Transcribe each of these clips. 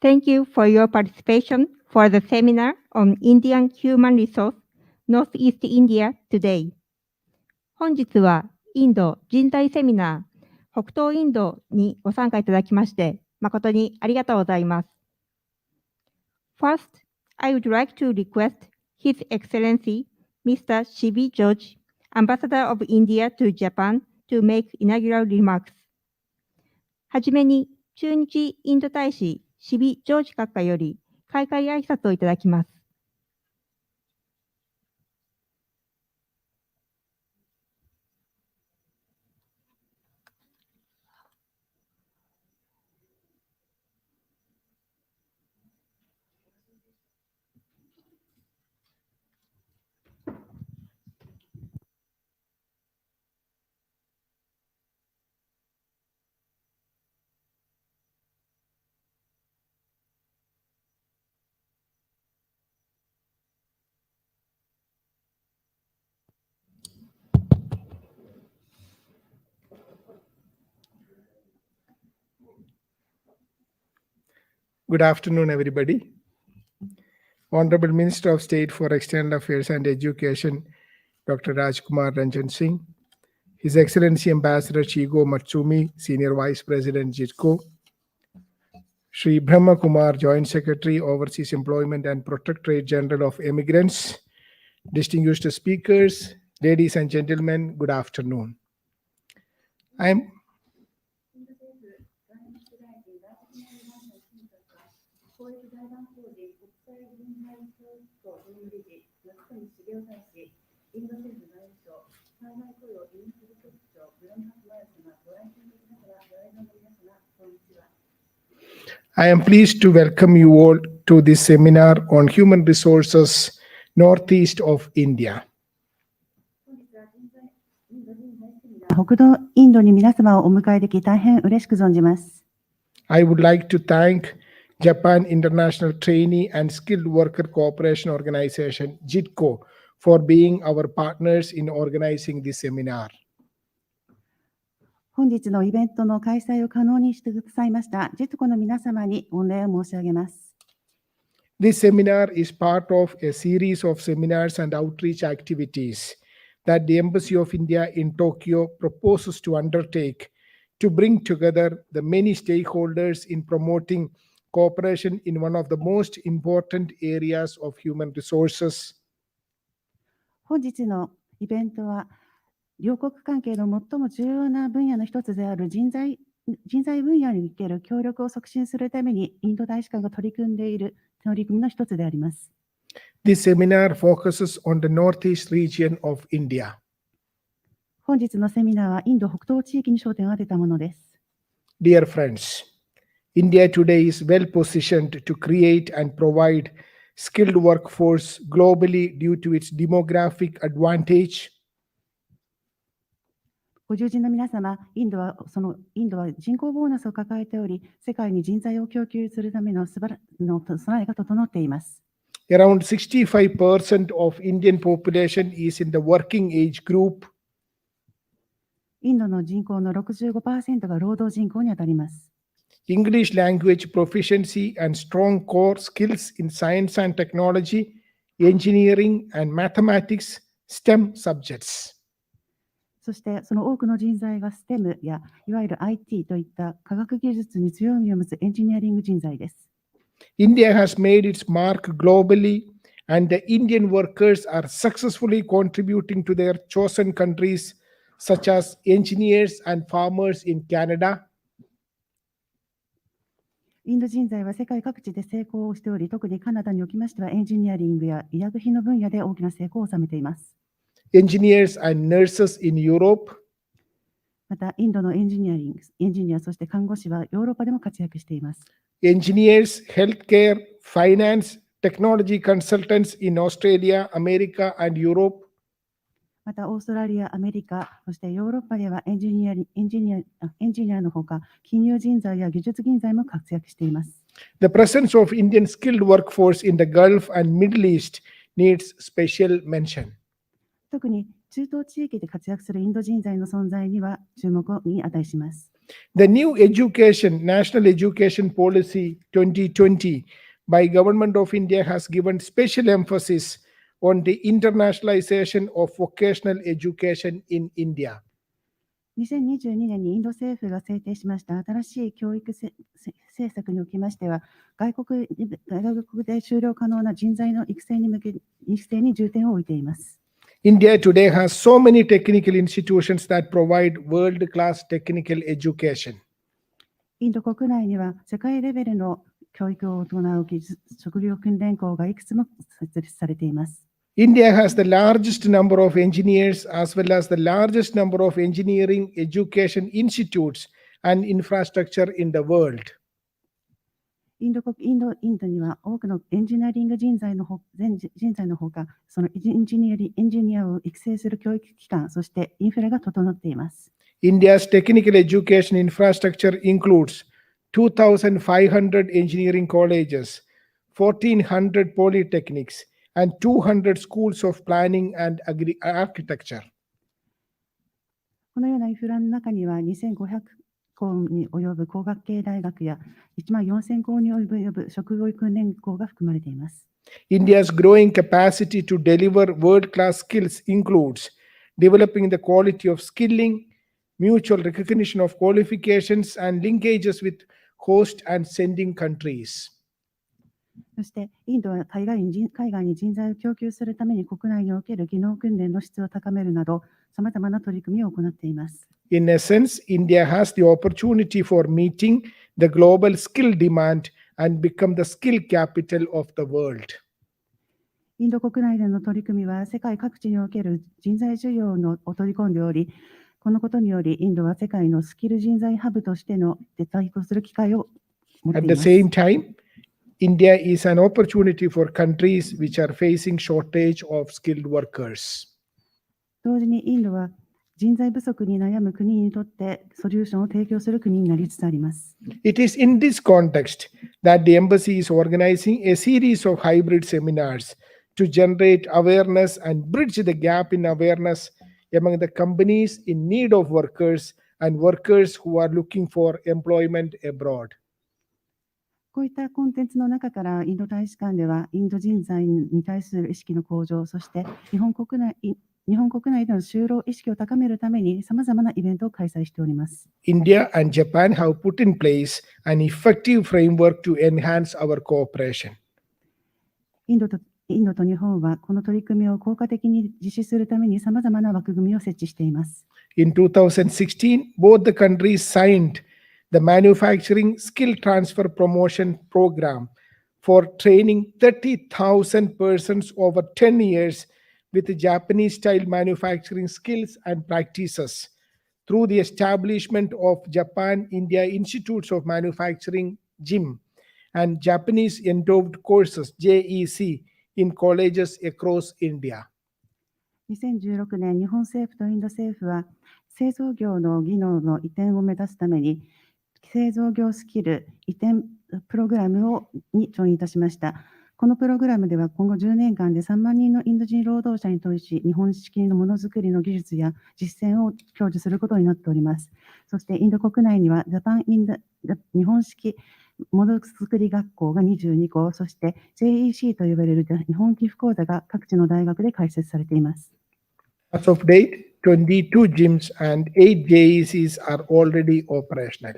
Thank you for your participation for the seminar on Indian Human Resource Northeast India today. 本日はインド人材セミナー北東インドにご参加いただきまして誠にありがとうございます。First, I would like to request His Excellency Mr. Shibi George, Ambassador of India to Japan, to make inaugural remarks. はじめに駐日インド大使シビ・ジョージ閣下より開会挨拶をいただきます。Good afternoon, everybody. Honorable Minister of State for External Affairs and Education, Dr. Rajkumar Ranjan Singh, His Excellency Ambassador Chigo Matsumi, Senior Vice President JITCO, Shri Brahma Kumar, Joint Secretary, Overseas Employment and Protectorate General of Immigrants, distinguished speakers, ladies and gentlemen, good afternoon. I am pleased to welcome you all to this seminar on human resources northeast of India. 北道インドに皆様をお迎えでき大変嬉しく存じます。I would like to thank Japan International Trainee and Skilled Worker Cooperation Organization, JITCO, for being our partners in organizing this seminar. 本日のイベントの開催を可能にしてくださいました JITCO の皆様に御礼を申し上げます。This seminar is part of a series of seminars and outreach activities that the Embassy of India in Tokyo proposes to undertake to bring together the many stakeholders in promoting cooperation in one of the most important areas of human resources. 本日のイベントは両国関係の最も重要な分野の一つである人材分野における協力を促進するためにインド大使館が取り組んでいる取り組みの一つであります。This seminar focuses on the northeast region of India. 本日のセミナーはインド北東地域に焦点を当てたものです。Dear friends, India today is well positioned to create and provide skilled workforce globally due to its demographic advantage. ご友人の皆様、インドは人口ボーナスを抱えており、世界に人材を供給するための備えが整っています。Around 65% of Indian population is in the working age group. インドの人口の 65% が労働人口にあたります。English language proficiency and strong core skills in science and technology, engineering and mathematics, STEM subjects. そしてその多くの人材が STEM やいわゆる IT といった科学技術に強みを持つエンジニアリング人材です。India has made its mark globally, and the Indian workers are successfully contributing to their chosen countries, such as engineers and farmers in Canada. インド人材は世界各地で成功をしており、特にカナダにおきましてはエンジニアリングや医薬品の分野で大きな成功を収めています。Engineers and nurses in Europe. また、インドのエンジニア、そして看護師はヨーロッパでも活躍しています。Engineers, healthcare, finance, technology consultants in Australia, America, and Europe. また、オーストラリア、アメリカ、そしてヨーロッパではエンジニアのほか、金融人材や技術人材も活躍しています。The presence of Indian skilled workforce in the Gulf and Middle East needs special mention. 特に中東地域で活躍するインド人材の存在には注目に値します。The new National Education Policy 2020 by Government of India has given special emphasis on the internationalization of vocational education in India. 2022年にインド政府が制定しました新しい教育政策におきましては、外国で就労可能な人材の育成に重点を置いています。India today has so many technical institutions that provide world-class technical education. インド国内には世界レベルの教育を行う職業訓練校がいくつも設立されています。India has the largest number of engineers as well as the largest number of engineering education institutes and infrastructure in the world. インドには多くのエンジニアリング人材のほか、そのエンジニアを育成する教育機関、そしてインフラが整っています。India's technical education infrastructure includes 2,500 engineering colleges, 1,400 polytechnics, and 200 schools of planning and architecture. このようなインフラの中には2500校に及ぶ工学系大学や14000校に及ぶ職業訓練校が含まれています。India's growing capacity to deliver world-class skills includes developing the quality of skilling, mutual recognition of qualifications, and linkages with host and sending countries. そしてインドは海外に人材を供給するために国内における技能訓練の質を高めるなど、さまざまな取り組みを行っています。In essence, India has the opportunity for meeting the global skill demand and become the skill capital of the world. インド国内での取り組みは世界各地における人材需要を取り込んでおり、このことによりインドは世界のスキル人材ハブとしての対抗する機会を持ってい At ま the す。 same time, India is an opportunity for countries which are facing shortage of skilled workers. 同時にインドは人材不足に悩む国にとってソリューションを提供する国になりつつあります。It is in this context that the embassy is organizing a series of hybrid seminars to generate awareness and bridge the gap in awareness among the companies in need of workers and workers who are looking for employment abroad. こういったコンテンツの中からインド大使館ではインド人材に対する意識の向上、そして日本国内での就労意識を高めるためにさまざまなイベントを開催しております。India and Japan have put in place an effective framework to enhance our cooperation. インドと日本はこの取り組みを効果的に実施するためにさまざまな枠組みを設置しています。In 2016, both the countries signed the Manufacturing Skill Transfer Promotion Program for training 30,000 persons over 10 years with Japanese-style manufacturing skills and practices through the establishment of Japan-India Institutes of Manufacturing (JIM) and Japanese-endowed courses (JEC) in colleges across India. 2016年、日本政府とインド政府は製造業の技能の移転を目指すために製造業スキル移転プログラムに調印いたしました。このプログラムでは今後10年間で3万人のインド人労働者に対し日本式のものづくりの技術や実践を享受することになっております。そしてインド国内には日本式ものづくり学校が22校、そして JEC と呼ばれる日本寄付講座が各地の大学で開設されています。As of date, 22 gyms and 8 JECs are already operational.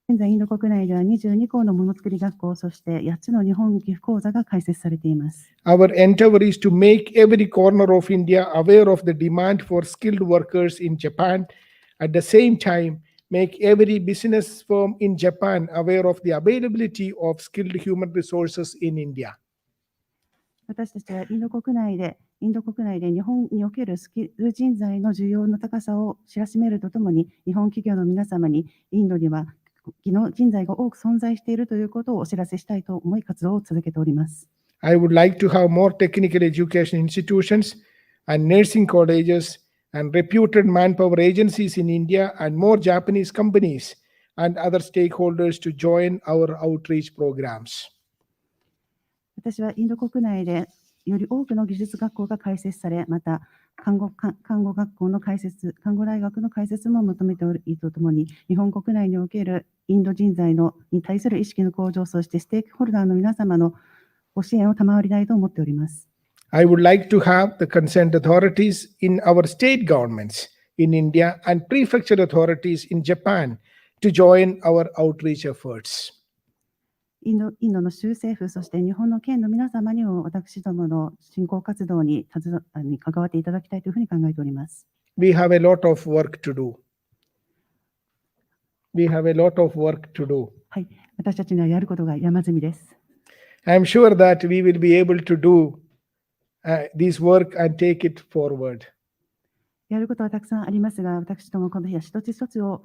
現在、インド国内では22校のものづくり学校、そして8つの日本寄付講座が開設されています。Our endeavor is to make every corner of India aware of the demand for skilled workers in Japan. At the same time, make every business firm in Japan aware of the availability of skilled human resources in India. 私たちはインド国内で日本におけるスキル人材の需要の高さを知らしめるとともに、日本企業の皆様にインドには技能人材が多く存在しているということをお知らせしたいと思い活動を続けております。I would like to have more technical education institutions and nursing colleges and reputed manpower agencies in India and more Japanese companies and other stakeholders to join our outreach programs. 私はインド国内でより多くの技術学校が開設され、また看護学校の開設、看護大学の開設も求めておるとともに、日本国内におけるインド人材に対する意識の向上、そしてステークホルダーの皆様のご支援を賜りたいと思っております。I would like to have the concerned authorities in our state governments in India and prefecture authorities in Japan to join our outreach efforts. インドの州政府、そして日本の県の皆様にも私どもの振興活動に関わっていただきたいというふうに考えております。We have a lot of work to do. We have a lot of work to do. はい、私たちにはやることが山積みです。I am sure that we will be able to do this work and take it forward. やることはたくさんありますが、私どもこの日は一つ一つを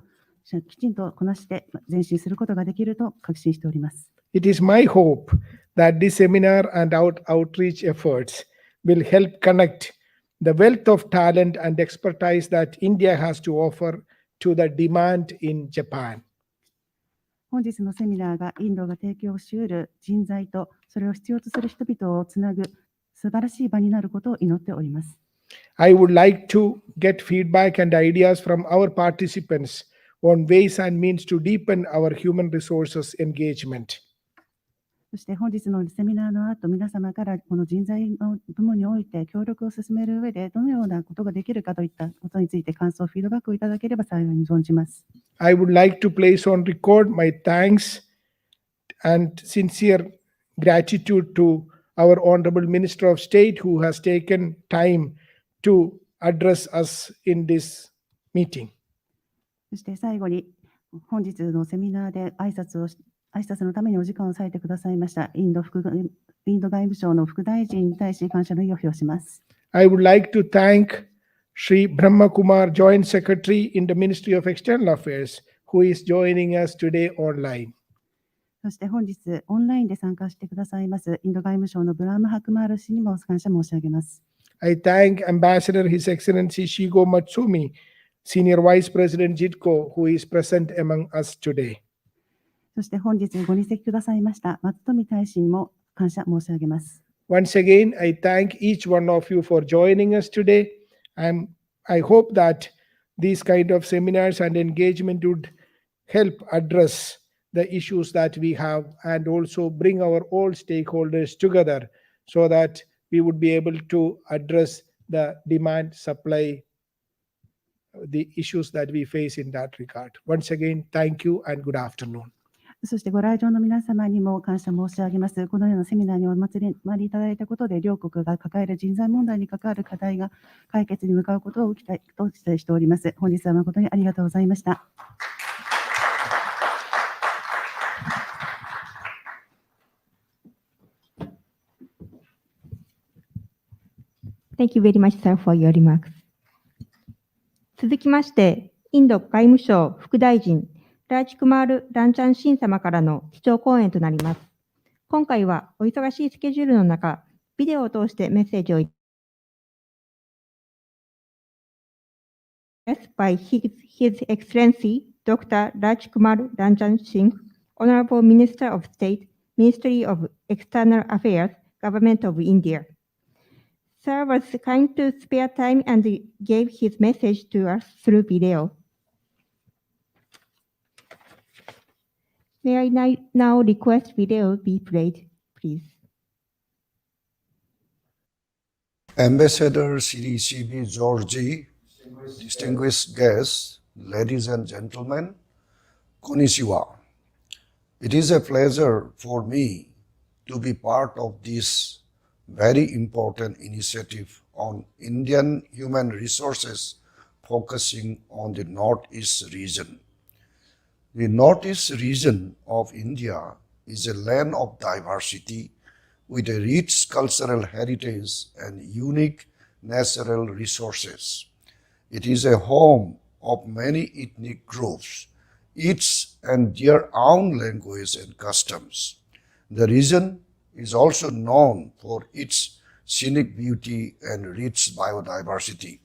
きちんとこなして前進することができると確信しております。It is my hope that this seminar and outreach efforts will help connect the wealth of talent and expertise that India has to offer to the demand in Japan. 本日のセミナーがインドが提供し得る人材とそれを必要とする人々をつなぐ素晴らしい場になることを祈っております。I would like to get feedback and ideas from our participants on ways and means to deepen our human resources engagement. そして本日のセミナーの後、皆様からこの人材の部門において協力を進める上でどのようなことができるかといったことについて感想、フィードバックをいただければ幸いに存じます。I would like to place on record my thanks and sincere gratitude to our Honorable Minister of State who has taken time to address us in this meeting. そして最後に本日のセミナーで挨拶のためにお時間を割いてくださいましたインド外務省の副大臣に対し感謝の意を表します。I would like to thank Sri Brahma Kumar, Joint Secretary in the Ministry of External Affairs, who is joining us today online. そして本日オンラインで参加してくださいますインド外務省のブラーム・ハクマール氏にも感謝申し上げます。I thank Ambassador His Excellency Shigo Matsumi, Senior Vice President JITCO, who is present among us today. そして本日ご入席くださいました松富大使にも感謝申し上げます。Once again, I thank each one of you for joining us today. I hope that these kind of seminars and engagement would help address the issues that we have and also bring our all stakeholders together so that we would be able to address the demand supply, the issues that we face in that regard. Once again, thank you and good afternoon. そしてご来場の皆様にも感謝申し上げます。このようなセミナーにお集まりいただいたことで、両国が抱える人材問題に関わる課題が解決に向かうことを期待しております。本日は誠にありがとうございました。Thank you very much, sir, for your remarks. 続きまして、インド外務省副大臣、ラーチクマール・ランチャンシン様からの基調講演となります。今回はお忙しいスケジュールの中、ビデオを通してメッセージをby His Excellency Dr. Rajkumar Ranjan Singh, Honorable Minister of State, Ministry of External Affairs, Government of India. Sir was kind to spare time and gave his message to us through video. May I now request video be played, please? Ambassador Shri C.B. Georgie, distinguished guests, ladies and gentlemen, Konnichiwa. It is a pleasure for me to be part of this very important initiative on Indian human resources focusing on the Northeast region. The Northeast region of India is a land of diversity with a rich cultural heritage and unique natural resources. It is a home of many ethnic groups, each and their own language and customs. The region is also known for its scenic beauty and rich biodiversity.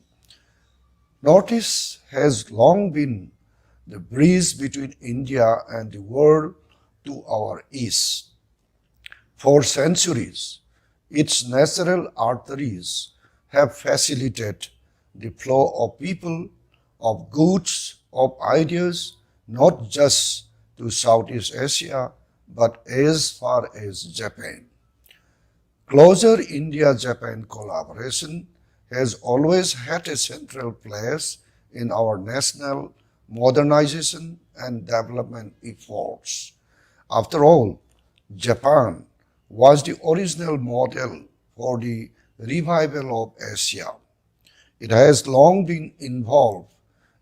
Northeast has long been the bridge between India and the world to our east. For centuries, its natural arteries have facilitated the flow of people, of goods, of ideas, not just to Southeast Asia, but as far as Japan. Closer India-Japan collaboration has always had a central place in our national modernization and development efforts. After all, Japan was the original model for the revival of Asia. It has long been involved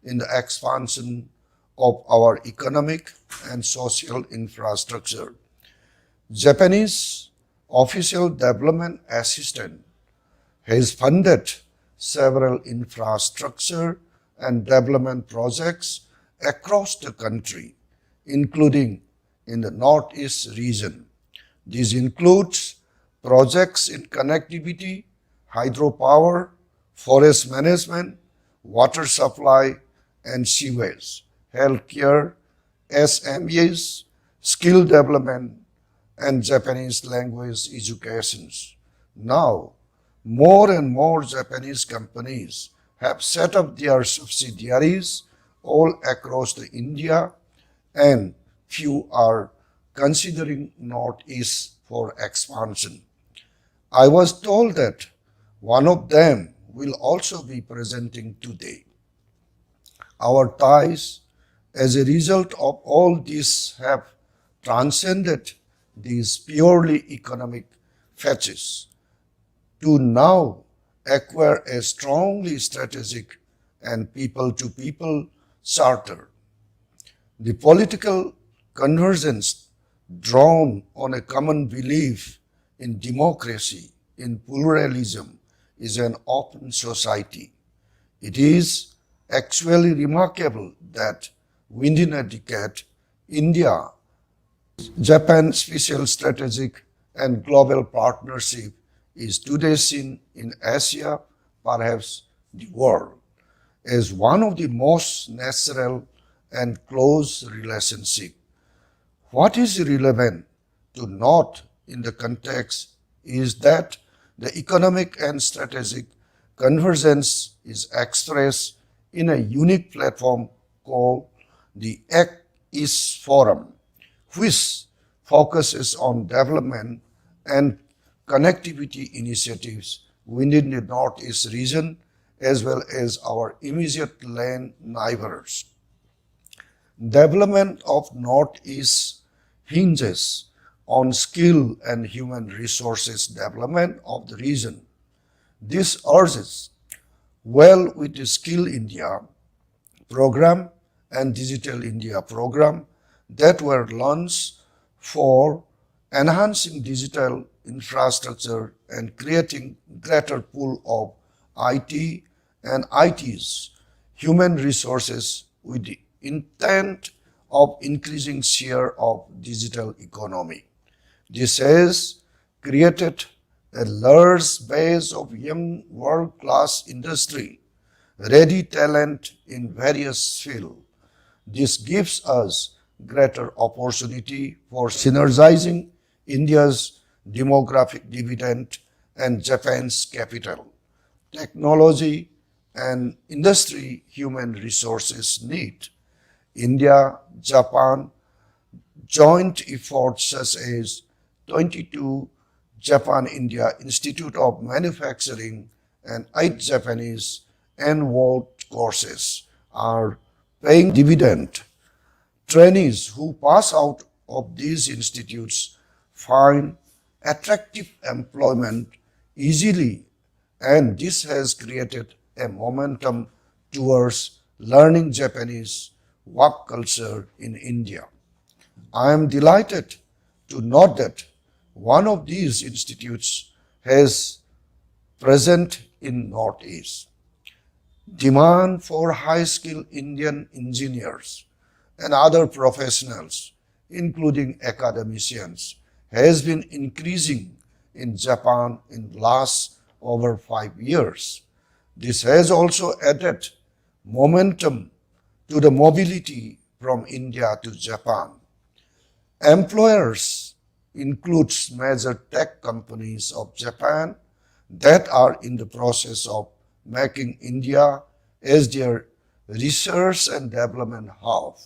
in the expansion of our economic and social infrastructure. Japanese official development assistant has funded several infrastructure and development projects across the country, including in the Northeast region. These includes projects in connectivity, hydropower, forest management, water supply and sewage, healthcare, SMEs, skill development, and Japanese language education. Now, more and more Japanese companies have set up their subsidiaries all across the India, and few are considering Northeast for expansion. I was told that one of them will also be presenting today. Our ties as a result of all this have transcended these purely economic fetches to now acquire a strongly strategic and people-to-people charter. The political convergence drawn on a common belief in democracy, in pluralism, is an open society. It is actually remarkable that within a decade, India, Japan special strategic and global partnership is today seen in Asia, perhaps the world, as one of the most natural and close relationship. What is relevant to note in the context is that the economic and strategic convergence is expressed in a unique platform called the Act East Forum, which focuses on development and connectivity initiatives within the Northeast region as well as our immediate land neighbors. Development of Northeast hinges on skill and human resources development of the region. This urges well with the Skill India program and Digital India program that were launched for enhancing digital infrastructure and creating greater pool of IT and IT's human resources with the intent of increasing share of digital economy. This has created a large base of young world-class industry, ready talent in various fields. This gives us greater opportunity for synergizing India's demographic dividend and Japan's capital, technology, and industry human resources need. India, Japan, joint efforts such as 22 Japan-India Institute of Manufacturing and 8 Japanese N-World courses are paying dividend. Trainees who pass out of these institutes find attractive employment easily, and this has created a momentum towards learning Japanese work culture in India. I am delighted to note that one of these institutes has present in Northeast. Demand for high-skilled Indian engineers and other professionals, including academicians, has been increasing in Japan in the last over 5 years. This has also added momentum to the mobility from India to Japan. Employers includes major tech companies of Japan that are in the process of making India as their research and development hub.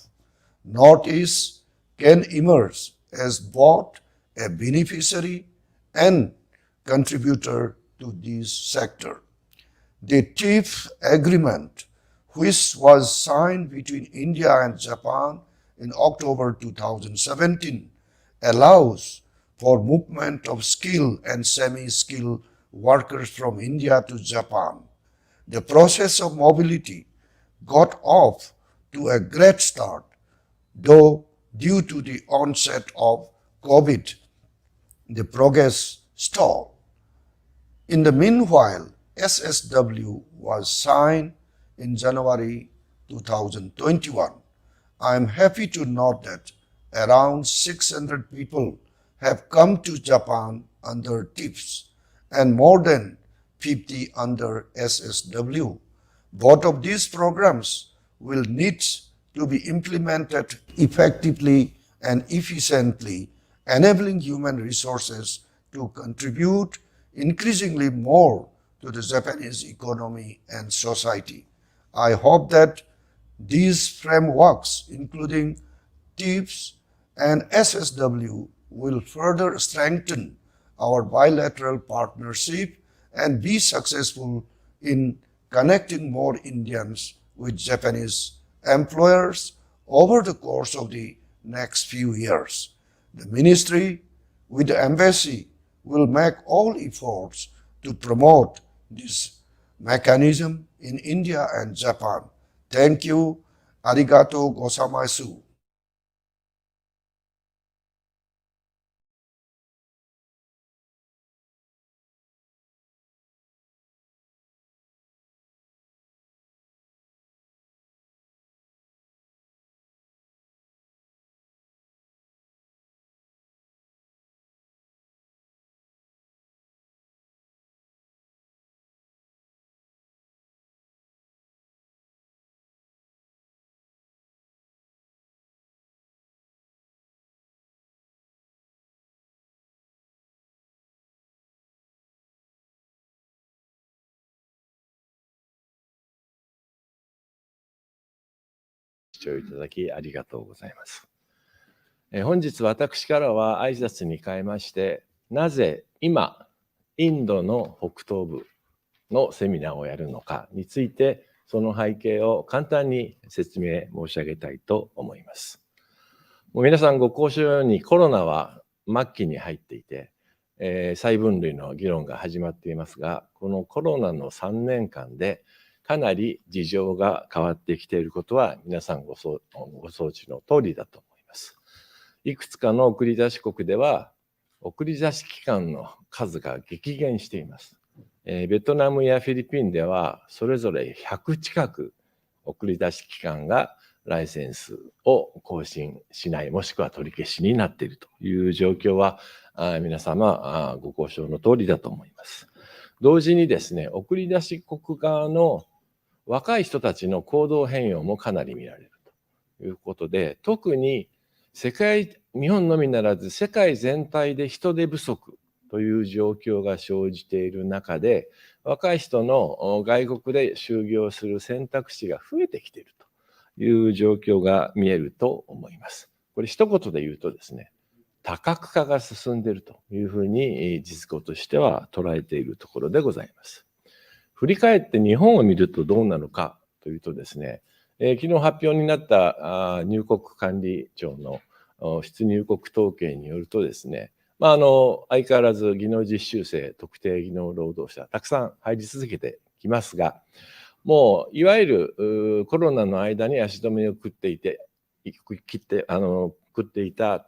Northeast can emerge as both a beneficiary and contributor to this sector. The TIF agreement, which was signed between India and Japan in October 2017, allows for movement of skilled and semi-skilled workers from India to Japan. The process of mobility got off to a great start, though due to the onset of COVID, the progress stalled. In the meanwhile, SSW was signed in January 2021. I am happy to note that around 600 people have come to Japan under TIPS and more than 50 under SSW. Both of these programs will need to be implemented effectively and efficiently, enabling human resources to contribute increasingly more to the Japanese economy and society. I hope that these frameworks, including TIPS and SSW, will further strengthen our bilateral partnership and be successful in connecting more Indians with Japanese employers over the course of the next few years. The ministry, with the embassy, will make all efforts to promote this mechanism in India and Japan. Thank you. Arigato gozaimasu.視聴いただきありがとうございます。本日私からは挨拶に変えまして、なぜ今インドの北東部のセミナーをやるのかについて、その背景を簡単に説明申し上げたいと思います。もう皆さんご講師のようにコロナは末期に入っていて、再分類の議論が始まっていますが、このコロナの3年間でかなり事情が変わってきていることは皆さんご承知の通りだと思います。いくつかの送り出し国では送り出し機関の数が激減しています。ベトナムやフィリピンではそれぞれ100近く送り出し機関がライセンスを更新しない、もしくは取り消しになっているという状況は皆様ご交渉の通りだと思います。同時にですね、送り出し国側の若い人たちの行動変容もかなり見られるということで、特に日本のみならず世界全体で人手不足という状況が生じている中で、若い人の外国で就業する選択肢が増えてきているという状況が見えると思います。これ一言で言うとですね、多角化が進んでいるというふうに実語としては捉えているところでございます。振り返って日本を見るとどうなのかというとですね、昨日発表になった入国管理庁の出入国統計によるとですね、相変わらず技能実習生、特定技能労働者、たくさん入り続けてきますが、もういわゆるコロナの間に足止めを食っていた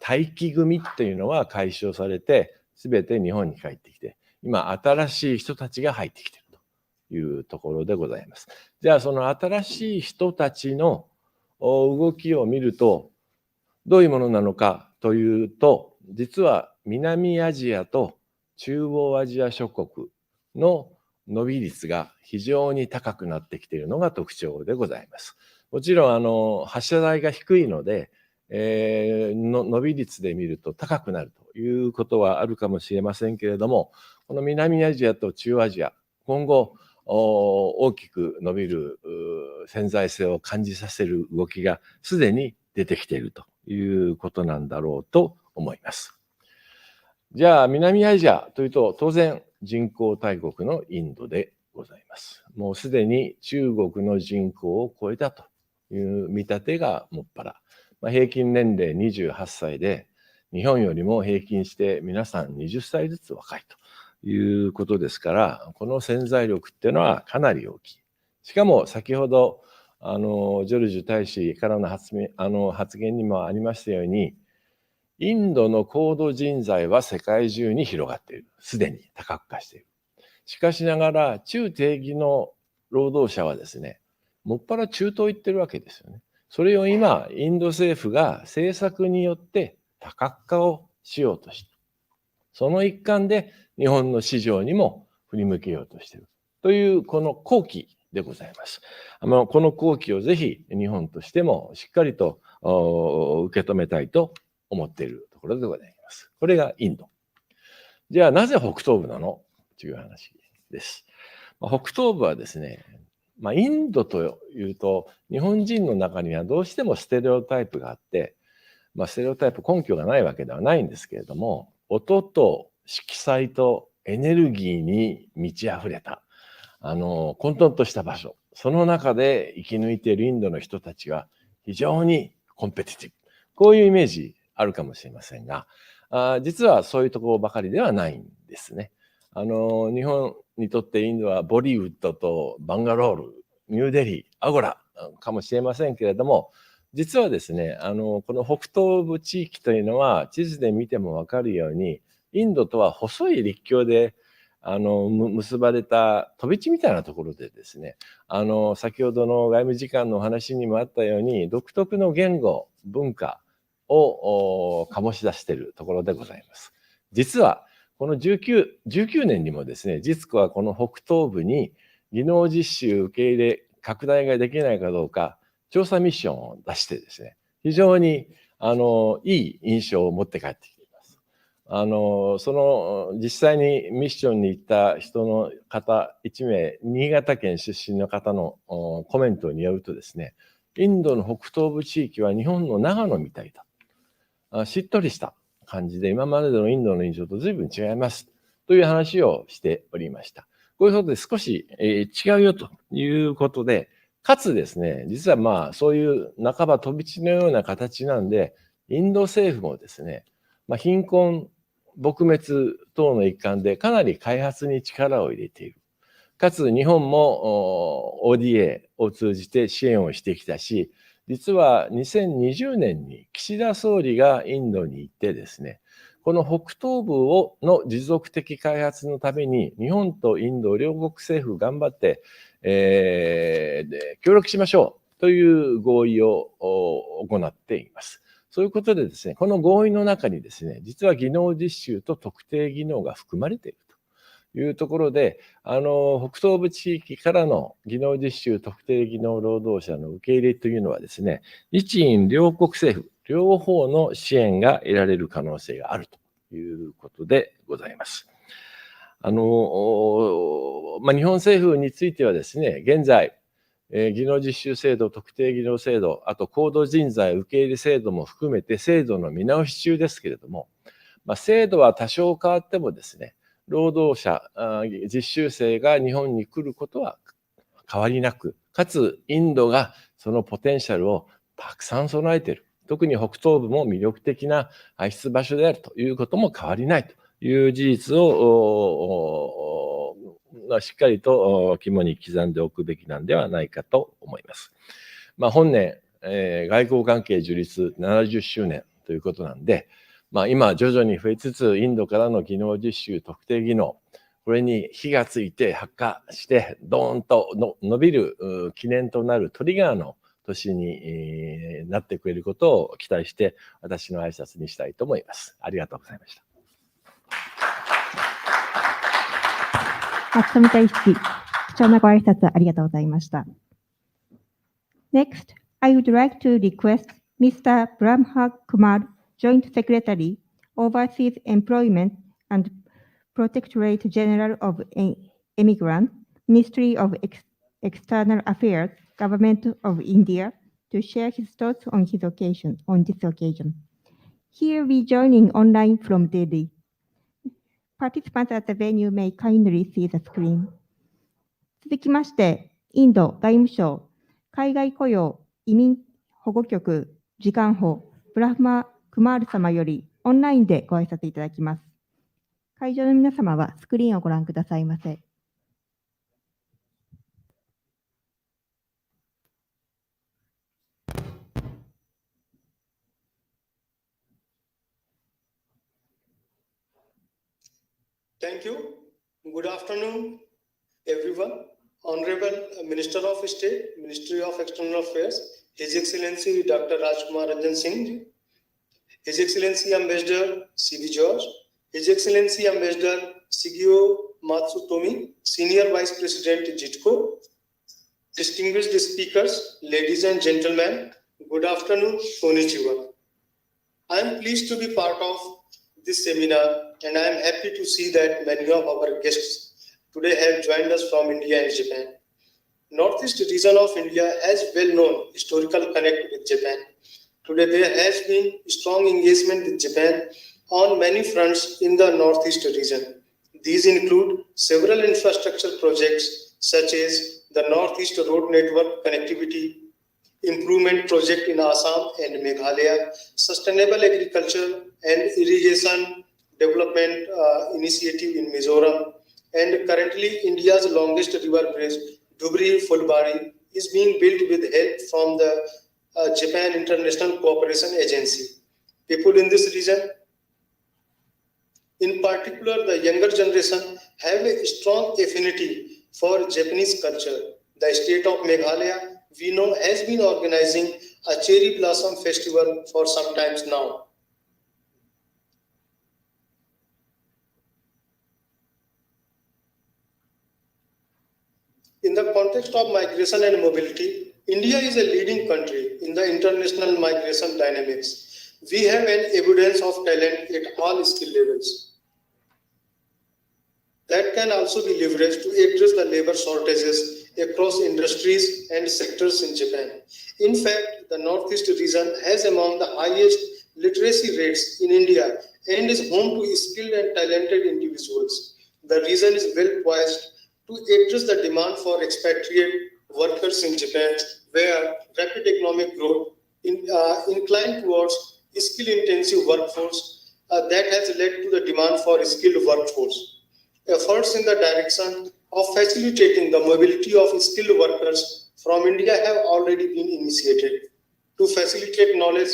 待機組っていうのは解消されて、すべて日本に帰ってきて、今新しい人たちが入ってきているというところでございます。じゃあその新しい人たちの動きを見ると、どういうものなのかというと、実は南アジアと中央アジア諸国の伸び率が非常に高くなってきているのが特徴でございます。もちろん発射台が低いので、伸び率で見ると高くなるということはあるかもしれませんけれども、この南アジアと中央アジア、今後大きく伸びる潜在性を感じさせる動きがすでに出てきているということなんだろうと思います。じゃあ南アジアというと当然人口大国のインドでございます。もうすでに中国の人口を超えたという見立てがもっぱら。平均年齢28歳で日本よりも平均して皆さん20歳ずつ若いということですから、この潜在力っていうのはかなり大きい。しかも先ほどジョルジュ大使からの発言にもありましたように、インドの高度人材は世界中に広がっている。すでに多角化している。しかしながら中低技能労働者はですね、もっぱら中東行ってるわけですよね。それを今インド政府が政策によって多角化をしようとして、その一環で日本の市場にも振り向けようとしているというこの好機でございます。この好機をぜひ日本としてもしっかりと受け止めたいと思っているところでございます。これがインド。じゃあなぜ北東部なのという話です。北東部はですね、インドというと日本人の中にはどうしてもステレオタイプがあって、ステレオタイプ根拠がないわけではないんですけれども、音と色彩とエネルギーに満ち溢れた混沌とした場所、その中で生き抜いているインドの人たちは非常にコンペティティブ、こういうイメージあるかもしれませんが、実はそういうところばかりではないんですね。日本にとってインドはボリウッドとバンガロール、ニューデリー、アゴラかもしれませんけれども、実はですね、この北東部地域というのは地図で見ても分かるように、インドとは細い陸橋で結ばれた飛び地みたいなところでですね、先ほどの外務次官のお話にもあったように、独特の言語、文化を醸し出しているところでございます。実はこの19年にもですね、実はこの北東部に技能実習受け入れ拡大ができないかどうか調査ミッションを出してですね、非常にいい印象を持って帰ってきています。その実際にミッションに行った人の方1名、新潟県出身の方のコメントによるとですね、インドの北東部地域は日本の長野みたいだ。しっとりした感じで今までのインドの印象と随分違いますという話をしておりました。こういうことで少し、違うよということで、かつですね、実はそういう半ば飛び地のような形なんで、インド政府もですね、貧困撲滅等の一環でかなり開発に力を入れている。かつ日本も ODA を通じて支援をしてきたし、実は2020年に岸田総理がインドに行ってですね、この北東部の持続的開発のために日本とインド両国政府頑張って、協力しましょうという合意を行っています。そういうことでですね、この合意の中にですね、実は技能実習と特定技能が含まれているというところで、北東部地域からの技能実習特定技能労働者の受け入れというのはですね、日印両国政府両方の支援が得られる可能性があるということでございます。日本政府についてはですね、現在、技能実習制度、特定技能制度、あと高度人材受け入れ制度も含めて制度の見直し中ですけれども、制度は多少変わってもですね、労働者、実習生が日本に来ることは変わりなく、かつインドがそのポテンシャルをたくさん備えている。特に北東部も魅力的な排出場所であるということも変わりないという事実をしっかりと肝に刻んでおくべきなんではないかと思います。本年、外交関係樹立70周年ということなんで、今徐々に増えつつインドからの技能実習特定技能、これに火がついて発火してドーンと伸びる記念となるトリガーの年になってくれることを期待して私の挨拶にしたいと思います。ありがとうございました。松富大使、貴重なご挨拶ありがとうございました。Next, I would like to request Mr. Brahma Kumar, Joint Secretary, Overseas Employment and Protectorate General of Immigrants, Ministry of External Affairs, Government of India, to share his thoughts on this occasion. He will be joining online from Delhi. Participants at the venue may kindly see the screen. 続きまして、インド外務省海外雇用移民保護局次官補ブラフマ・クマール様よりオンラインでご挨拶いただきます。会場の皆様はスクリーンをご覧くださいませ。Thank you. Good afternoon, everyone. Honorable Minister of State, Ministry of External Affairs, His Excellency Dr. Rajkumar Ranjan Singh, His Excellency Ambassador C.V. George, His Excellency Ambassador Shigeo Matsutomi, Senior Vice President JITCO, distinguished speakers, ladies and gentlemen, good afternoon, konnichiwa. I am pleased to be part of this seminar, and I am happy to see that many of our guests today have joined us from India and Japan. Northeast region of India has well-known historical connect with Japan. Today there has been strong engagement with Japan on many fronts in the Northeast region. These include several infrastructure projects such as the Northeast Road Network Connectivity, improvement project in Assam and Meghalaya, sustainable agriculture and irrigation development initiative in Mizoram, and currently India's longest river bridge, Dhubri-Fulbari, is being built with help from the Japan International Cooperation Agency. People in this region, in particular the younger generation, have a strong affinity for Japanese culture. The state of Meghalaya, we know, has been organizing a cherry blossom festival for some time now. In the context of migration and mobility, India is a leading country in the international migration dynamics. We have an abundance of talent at all skill levels that can also be leveraged to address the labor shortages across industries and sectors in Japan. In fact, the Northeast region has among the highest literacy rates in India and is home to skilled and talented individuals. The region is well poised to address the demand for expatriate workers in Japan, where rapid economic growth inclined towards skill-intensive workforce that has led to the demand for skilled workforce. Efforts in the direction of facilitating the mobility of skilled workers from India have already been initiated. To facilitate knowledge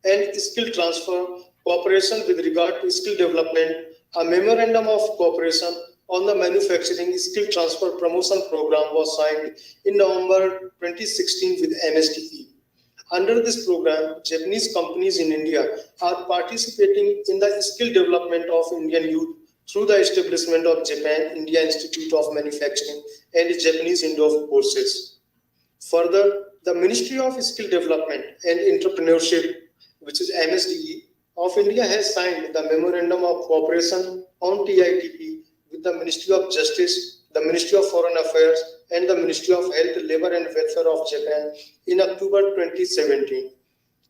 and skill transfer, cooperation with regard to skill development, a memorandum of cooperation on the manufacturing skill transfer promotion program was signed in November 2016 with MSDE. Under this program, Japanese companies in India are participating in the skill development of Indian youth through the establishment of Japan India Institute of Manufacturing and Japanese Indo courses. Further, the Ministry of Skill Development and Entrepreneurship, which is MSDE, of India has signed the Memorandum of Cooperation on TITP with the Ministry of Justice, the Ministry of Foreign Affairs, and the Ministry of Health, Labour and Welfare of Japan in October 2017.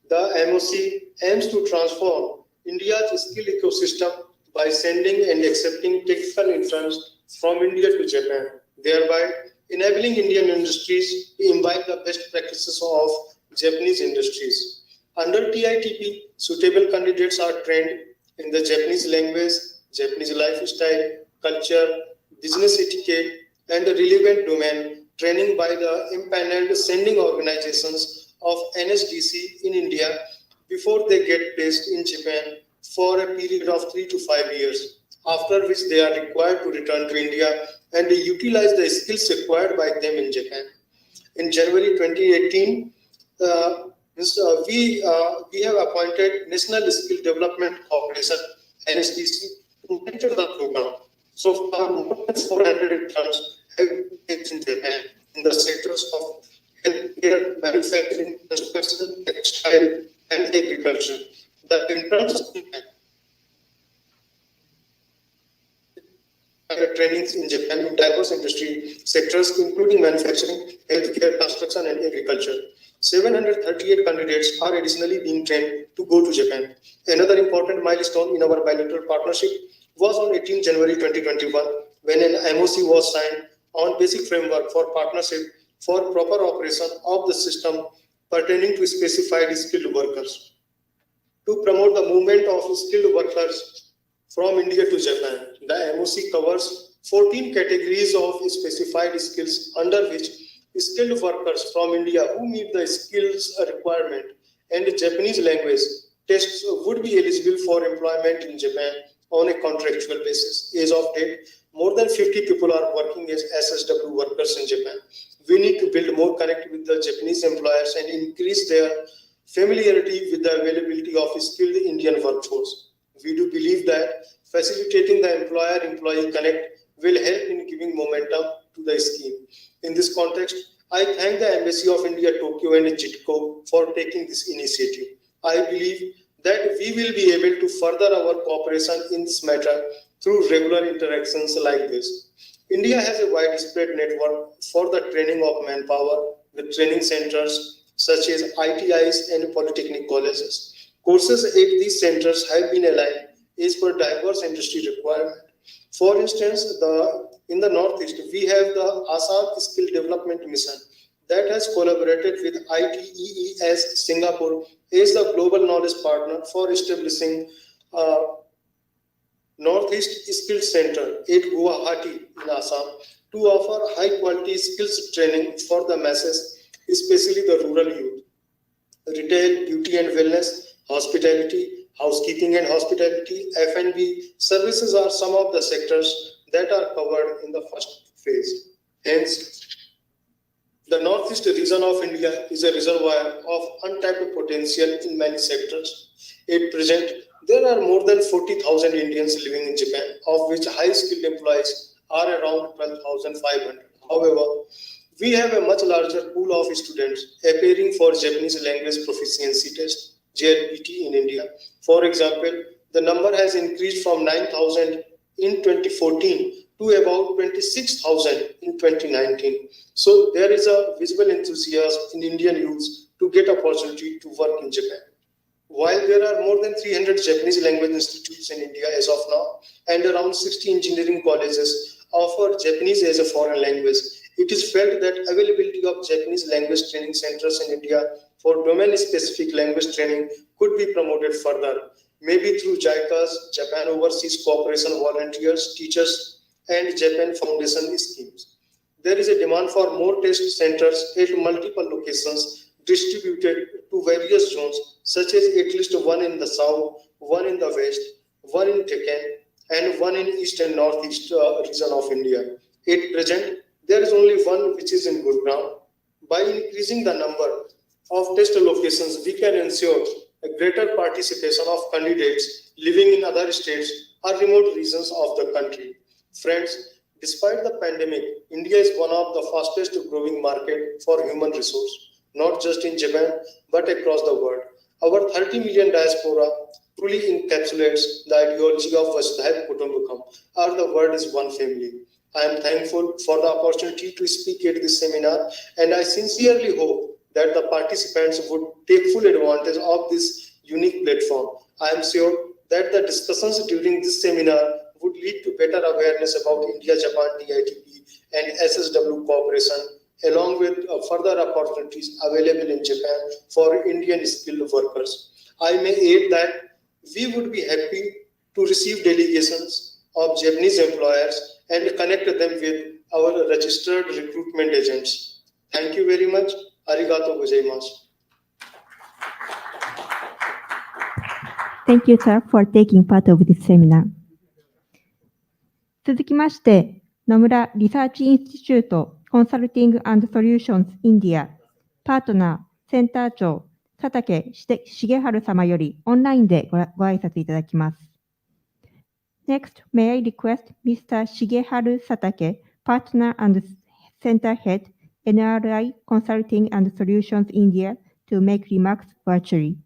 The MOC aims to transform India's skill ecosystem by sending and accepting technical interns from India to Japan, thereby enabling Indian industries to imbibe the best practices of Japanese industries. Under TITP, suitable candidates are trained in the Japanese language, Japanese lifestyle, culture, business etiquette, and the relevant domain training by the impaneled sending organizations of NSDC in India before they get placed in Japan for a period of 3 to 5 years, after which they are required to return to India and utilize the skills acquired by them in Japan. In January 2018, we have appointed National Skill Development Corporation, NSDC, to enter the program. So far, more than 400 interns have been placed in Japan in the sectors of healthcare, manufacturing, construction, textile, and agriculture. The interns provide trainings in Japan in diverse industry sectors, including manufacturing, healthcare, construction, and agriculture. 738 candidates are additionally being trained to go to Japan. Another important milestone in our bilateral partnership was on 18 January 2021 when an MOC was signed on basic framework for partnership for proper operation of the system pertaining to specified skilled workers. To promote the movement of skilled workers from India to Japan, the MOC covers 14 categories of specified skills under which skilled workers from India who meet the skills requirement and Japanese language tests would be eligible for employment in Japan on a contractual basis. As of date, more than 50 people are working as SSW workers in Japan. We need to build more connect with the Japanese employers and increase their familiarity with the availability of skilled Indian workforce. We do believe that facilitating the employer-employee connect will help in giving momentum to the scheme. In this context, I thank the Embassy of India, Tokyo and JITCO for taking this initiative. I believe that we will be able to further our cooperation in this matter through regular interactions like this. India has a widespread network for the training of manpower with training centers such as ITIs and polytechnic colleges. Courses at these centers have been aligned as per diverse industry requirement. For instance, in the Northeast, we have the Assam Skill Development Mission that has collaborated with ITEES Singapore as the global knowledge partner for establishing Northeast Skills Center at Guwahati in Assam to offer high quality skills training for the masses, especially the rural youth. Retail, beauty and wellness, hospitality, housekeeping and hospitality, F&B services are some of the sectors that are covered in the first phase. Hence, the Northeast region of India is a reservoir of untapped potential in many sectors. At present, there are more than 40,000 Indians living in Japan, of which high-skilled employees are around 12,500. However, we have a much larger pool of students appearing for Japanese language proficiency test, JLPT in India. For example, the number has increased from 9,000 in 2014 to about 26,000 in 2019. So there is a visible enthusiasm in Indian youths to get opportunity to work in Japan. While there are more than 300 Japanese language institutes in India as of now, and around 60 engineering colleges offer Japanese as a foreign language, it is felt that availability of Japanese language training centers in India for domain-specific language training could be promoted further, maybe through JICA's Japan Overseas Cooperation Volunteers, Teachers, and Japan Foundation schemes. There is a demand for more test centers at multiple locations distributed to various zones, such as at least one in the south, one in the west, one in Deccan, and one in east and northeast region of India. At present, there is only one which is in Gurgaon. By increasing the number of test locations, we can ensure a greater participation of candidates living in other states or remote regions of the country. Friends, despite the pandemic, India is one of the fastest growing market for human resource, not just in Japan, but across the world. Our 30 million diaspora truly encapsulates the ideology of Vasudhaiva Kutumbakam, or the world is one family. I am thankful for the opportunity to speak at this seminar, and I sincerely hope that the participants would take full advantage of this unique platform. I am sure that the discussions during this seminar would lead to better awareness about India-Japan DITP and SSW cooperation, along with further opportunities available in Japan for Indian skilled workers. I may add that we would be happy to receive delegations of Japanese employers and connect them with our registered recruitment agents. Thank you very much. Arigato gozaimasu. Thank you, sir, for taking part of this seminar. 続きまして、野村リサーチインスティチュートコンサルティング&ソリューションズインディアパートナーセンター長佐竹重春様よりオンラインでご挨拶いただきます。Next, may I request Mr. Shigeharu Satake, Partner and Center Head, NRI Consulting and Solutions India, to make remarks virtually.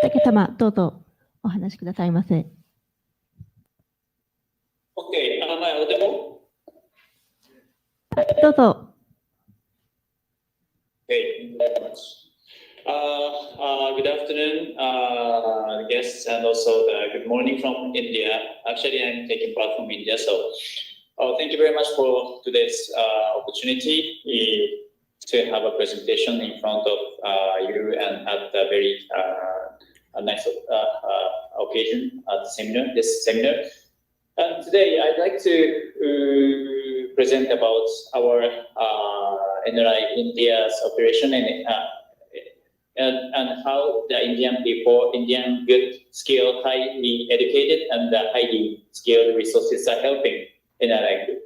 竹様、どうぞお話しくださいませ。Okay, am I audible? どうぞ。Okay, thank you very much. Good afternoon, guests, and also good morning from India. Actually, I'm taking part from India, so thank you very much for today's opportunity to have a presentation in front of you and at a very nice occasion at this seminar. And today, I'd like to present about our NRI India's operation and how the Indian people, Indian good skilled, highly educated, and highly skilled resources are helping NRI Group.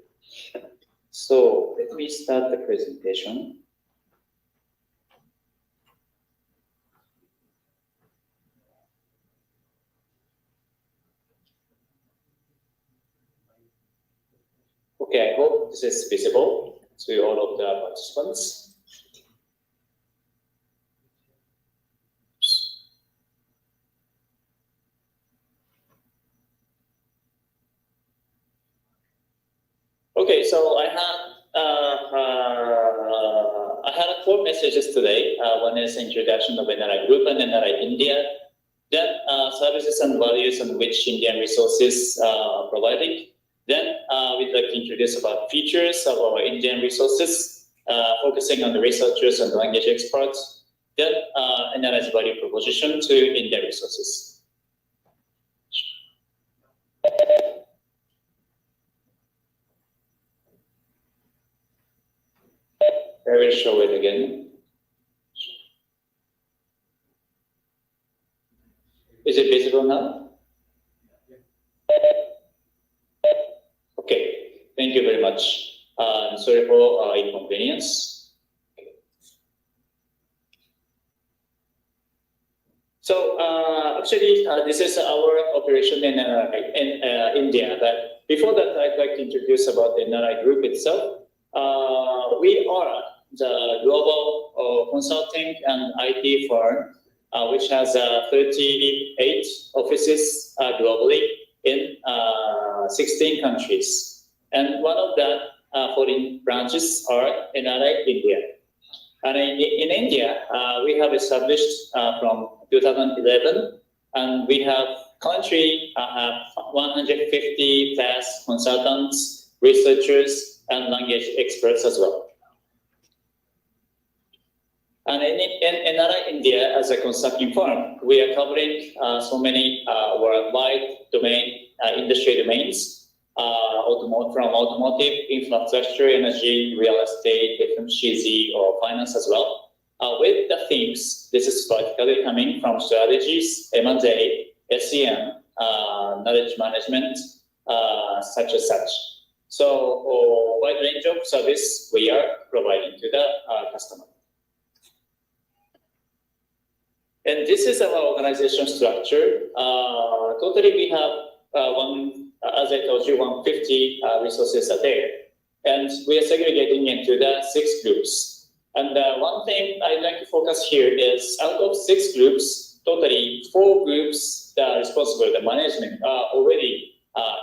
So let me start the presentation. Okay, I hope this is visible to all of the participants. Okay, so I had 4 messages today. One is introduction of NRI Group and NRI India. Then services and values on which Indian resources are providing. Then we'd like to introduce about features of our Indian resources, focusing on the researchers and language experts. Then NRI's value proposition to Indian resources. I will show it again. Is it visible now? Okay, thank you very much. Sorry for inconvenience. So actually, this is our operation in India. But before that, I'd like to introduce about the NRI Group itself. We are the global consulting and IT firm, which has 38 offices globally in 16 countries. And one of the foreign branches are NRI India. And in India, we have established from 2011, and we have currently 150 plus consultants, researchers, and language experts as well. And in NRI India, as a consulting firm, we are covering so many worldwide industry domains, from automotive, infrastructure, energy, real estate, FMCG, or finance as well. With the themes, this is particularly coming from strategies, M&A, SEM, knowledge management, such as such. So, a wide range of service we are providing to the customer. And this is our organization structure. Totally, we have as I told you, 150 resources are there. And we are segregating into the 6 groups. And one thing I'd like to focus here is out of 6 groups, totally 4 groups that are responsible, the management are already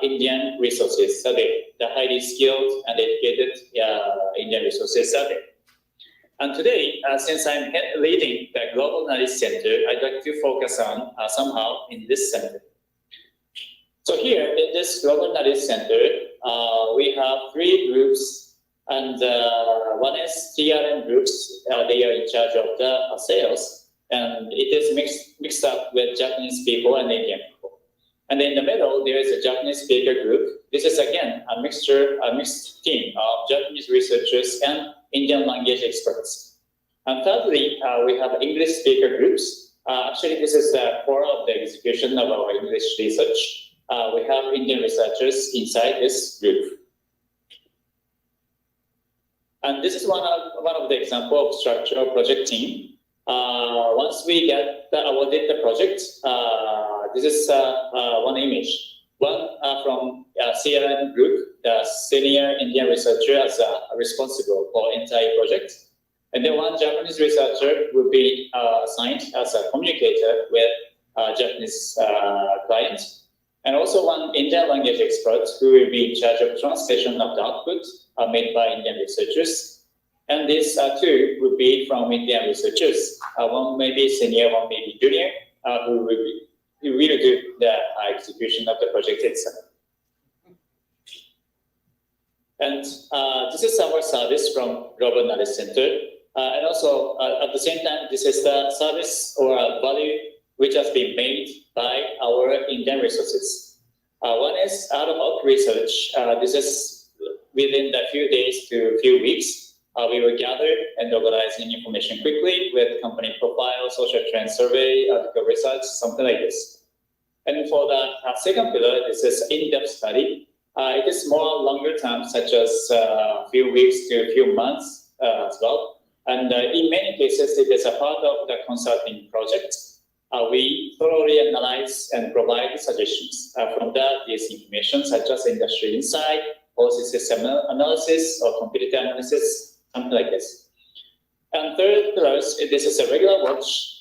Indian resources are there. The highly skilled and educated Indian resources are there. And today, since I'm leading the Global Knowledge Center, I'd like to focus on somehow in this center. So here in this Global Knowledge Center, we have 3 groups, and one is TRM groups. They are in charge of the sales, and it is mixed up with Japanese people and Indian people. And in the middle, there is a Japanese speaker group. This is again a mixed team of Japanese researchers and Indian language experts. And thirdly, we have English speaker groups. Actually, this is the core of the execution of our English research. We have Indian researchers inside this group. And this is one of the example of structural project team. Once we get awarded the project, this is one image. One from CRM group, the senior Indian researcher as responsible for entire project. And then one Japanese researcher will be assigned as a communicator with Japanese clients, and also one Indian language expert who will be in charge of translation of the output made by Indian researchers. And these two will be from Indian researchers. One may be senior, one may be junior, who will do the execution of the project itself. And this is our service from Global Knowledge Center. And also, at the same time, this is the service or value which has been made by our Indian resources. One is ad-hoc research. This is within the few days to few weeks. We will gather and organizing information quickly with company profile, social trend survey, article research, something like this. And for the second pillar, this is in-depth study. It is more longer term, such as a few weeks to a few months as well. And in many cases, it is a part of the consulting project. We thoroughly analyze and provide suggestions from this information, such as industry insight, policy system analysis, or competitor analysis, something like this. And third pillar, this is a regular watch.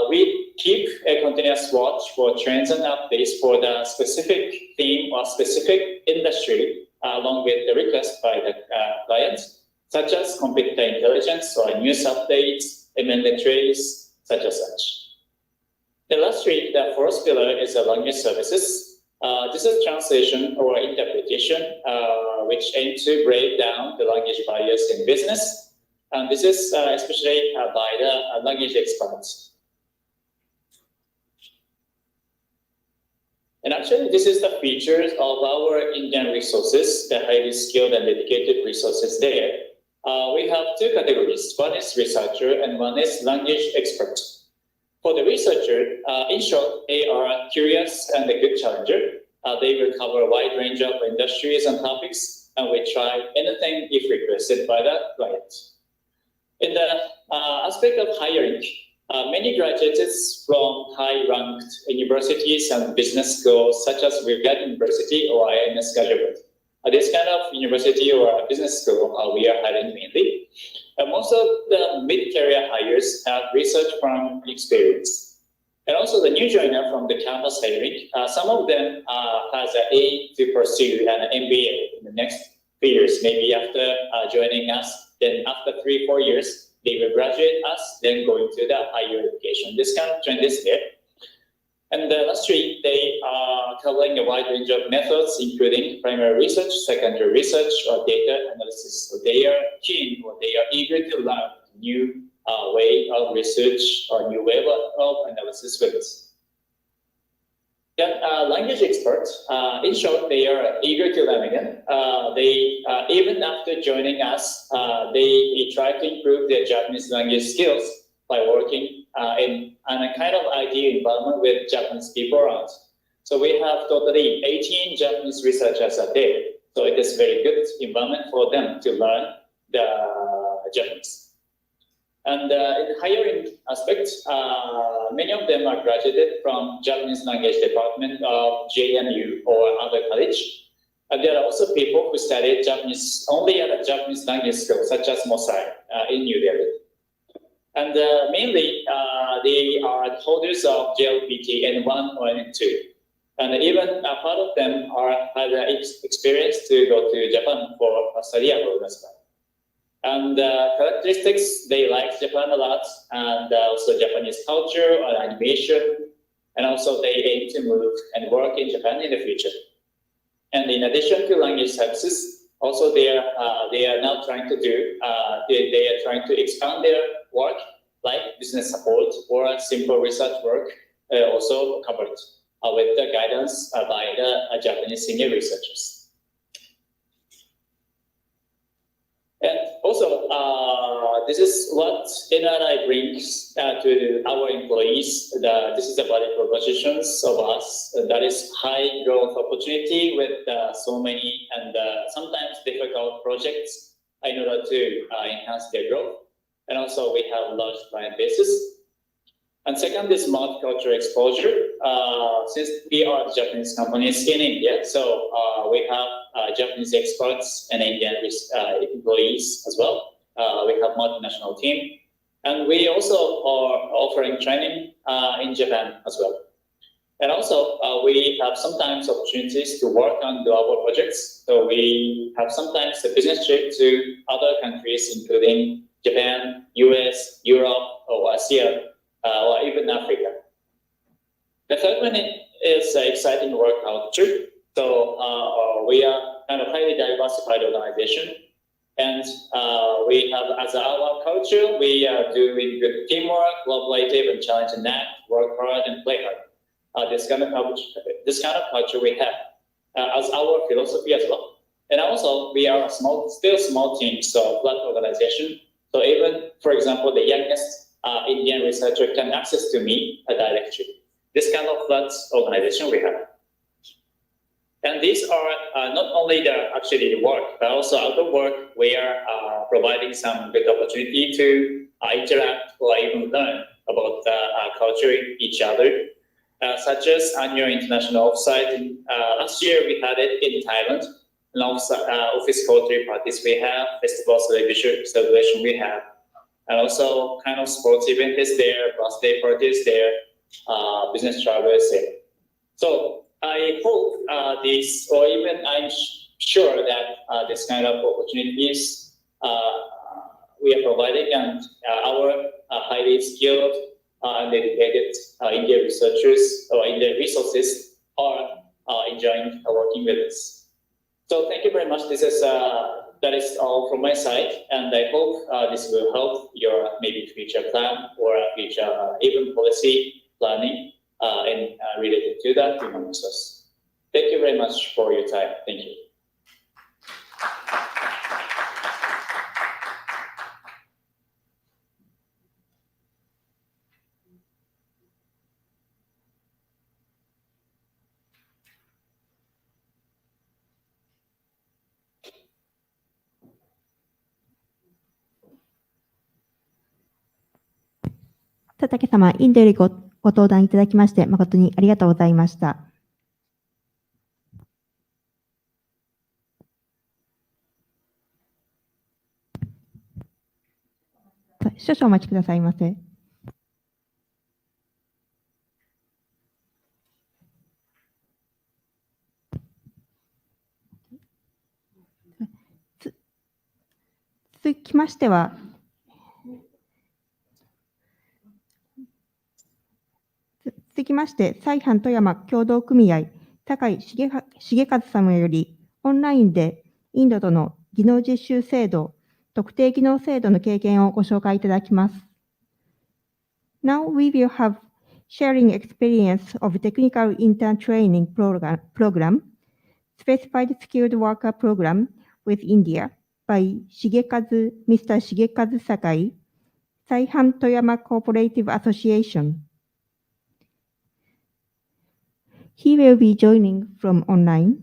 We keep a continuous watch for trends and updates for the specific theme or specific industry, along with the request by the clients, such as competitor intelligence or news updates, M&A trades, such as such. The last three, the fourth pillar is the language services. This is translation or interpretation, which aim to break down the language barriers in business. And this is especially by the language experts. And actually, this is the features of our Indian resources, the highly skilled and dedicated resources there. We have two categories. One is researcher and one is language expert. For the researcher, in short, they are curious and a good challenger. They will cover a wide range of industries and topics, and we try anything if requested by the client. In the aspect of hiring, many graduates from high-ranked universities and business schools, such as Virgin University or IMS graduate. This kind of university or business school, we are hiring mainly. Most of the mid-career hires have research firm experience. And also the new joiner from the campus hiring, some of them has an aim to pursue an MBA in the next few years, maybe after joining us. Then after 3-4 years, they will graduate us, then go into the higher education. This kind of trend is there. And the last three, they are covering a wide range of methods, including primary research, secondary research, or data analysis. So they are keen or they are eager to learn new way of research or new way of analysis with us. Then language experts, in short, they are eager to learn again. They even after joining us, they try to improve their Japanese language skills by working in a kind of ideal environment with Japanese people around. So we have totally 18 Japanese researchers a day. So it is very good environment for them to learn the Japanese. And in the hiring aspect, many of them are graduated from Japanese language department of JNU or other college. And there are also people who studied Japanese only at a Japanese language school, such as Mosai in New Delhi. And mainly, they are holders of JLPT N1 or N2. And even part of them have experience to go to Japan for study abroad as well. And characteristics, they like Japan a lot, and also Japanese culture or animation, and also they aim to move and work in Japan in the future. And in addition to language services, also they are now trying to do, they are trying to expand their work, like business support or simple research work, also covered with the guidance by the Japanese senior researchers. And also, this is what NRI brings to our employees. This is the value propositions of us. That is high growth opportunity with so many and sometimes difficult projects in order to enhance their growth. And also we have large client bases. And second is multicultural exposure. Since we are a Japanese companies in India, so we have Japanese experts and Indian employees as well. We have multinational team. And we also are offering training in Japan as well. And also, we have sometimes opportunities to work on global projects. So we have sometimes a business trip to other countries, including Japan, US, Europe, or Asia, or even Africa. The third one is exciting work culture. So we are kind of highly diversified organization. And we have, as our culture, we are doing good teamwork, collaborative and challenging act, work hard and play hard. This kind of culture we have as our philosophy as well. And also, we are still small team, so flat organization. So even, for example, the youngest Indian researcher can access to me directly. This kind of flat organization we have. And these are not only the work, but also out of work, we are providing some good opportunity to interact or even learn about culture each other. Such as annual international offsite. Last year we had it in Thailand. And office culture parties we have, festival celebration we have, and also kind of sports event is there, birthday parties there, business travel is there. So I hope this, or even I'm sure that this kind of opportunities we are providing, and our highly skilled and dedicated Indian researchers or Indian resources are enjoying working with us. So thank you very much. That is all from my side, and I hope this will help your maybe future plan or future even policy planning and related to that human resource. Thank you very much for your time. Thank you.佐竹様、インドよりご登壇いただきまして、誠にありがとうございました。少々お待ちくださいませ。続きましては、再販富山協同組合、高井重和様より、オンラインでインドとの技能実習制度、特定技能制度の経験をご紹介いただきます。Now we will have sharing experience of technical intern training program, specified skilled worker program with India by Mr. Shigekazu Sakai, Saihan Toyama Cooperative Association. He will be joining from online.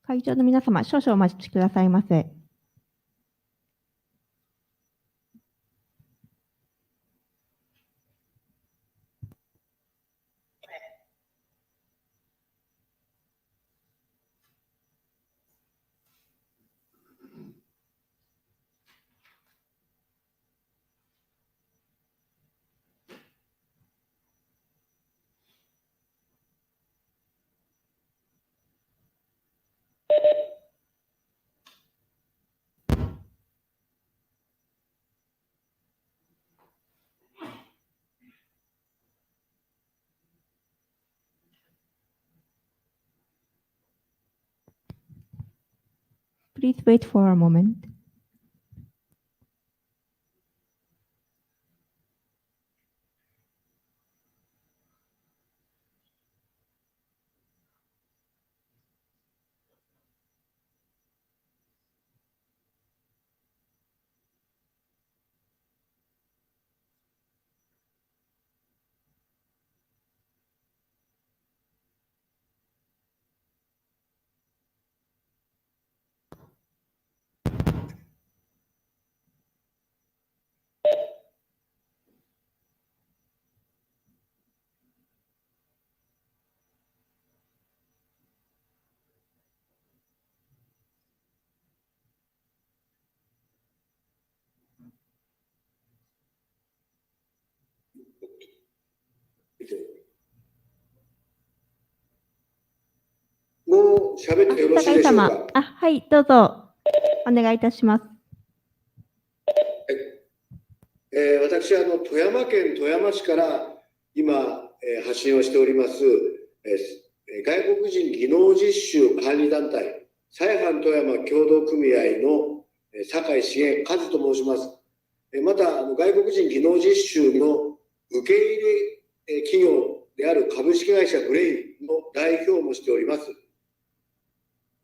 会場の皆様、少々お待ちくださいませ。Please wait for a moment. もう喋ってよろしい高井でしょうか。様、はい、どうぞ、お願いいたします。私、富山県富山市から今、発信をしております、外国人技能実習管理団体、サイハン富山協同組合の酒井茂和と申します。また、外国人技能実習の受け入れ企業である株式会社ブレインの代表もしております。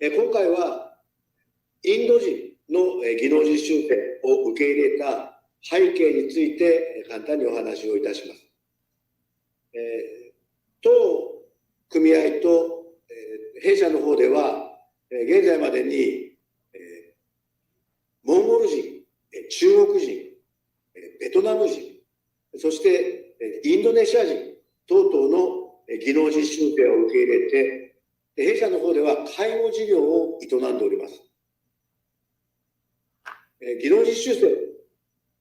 今回は、インド人の技能実習生を受け入れた背景について簡単にお話をいたします。当組合と弊社の方では、現在までにモンゴル人、中国人、ベトナム人、そしてインドネシア人等々の技能実習生を受け入れて、弊社の方では介護事業を営んでおります。技能実習生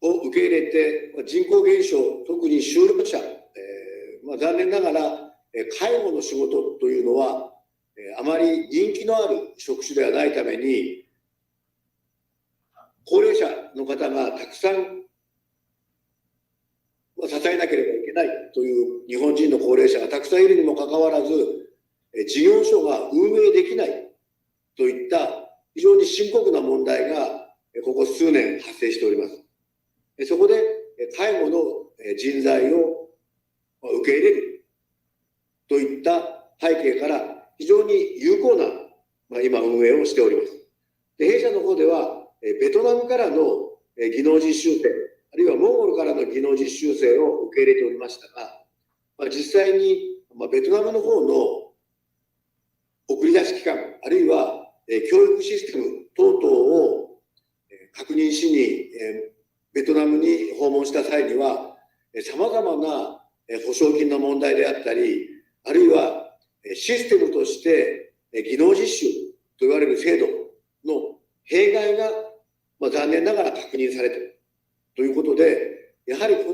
を受け入れて人口減少、特に就労者、残念ながら介護の仕事というのはあまり人気のある職種ではないために、高齢者の方がたくさん支えなければいけないという日本人の高齢者がたくさんいるにもかかわらず、事業所が運営できないといった非常に深刻な問題がここ数年発生しております。そこで介護の人材を受け入れるといった背景から非常に有効な今運営をしております。弊社の方ではベトナムからの技能実習生、あるいはモンゴルからの技能実習生を受け入れておりましたが、実際にベトナムの方の送り出し機関、あるいは教育システム等々を確認しにベトナムに訪問した際には、さまざまな保証金の問題であったり、あるいはシステムとして技能実習と言われる制度の弊害が残念ながら確認されているということで、やはりこ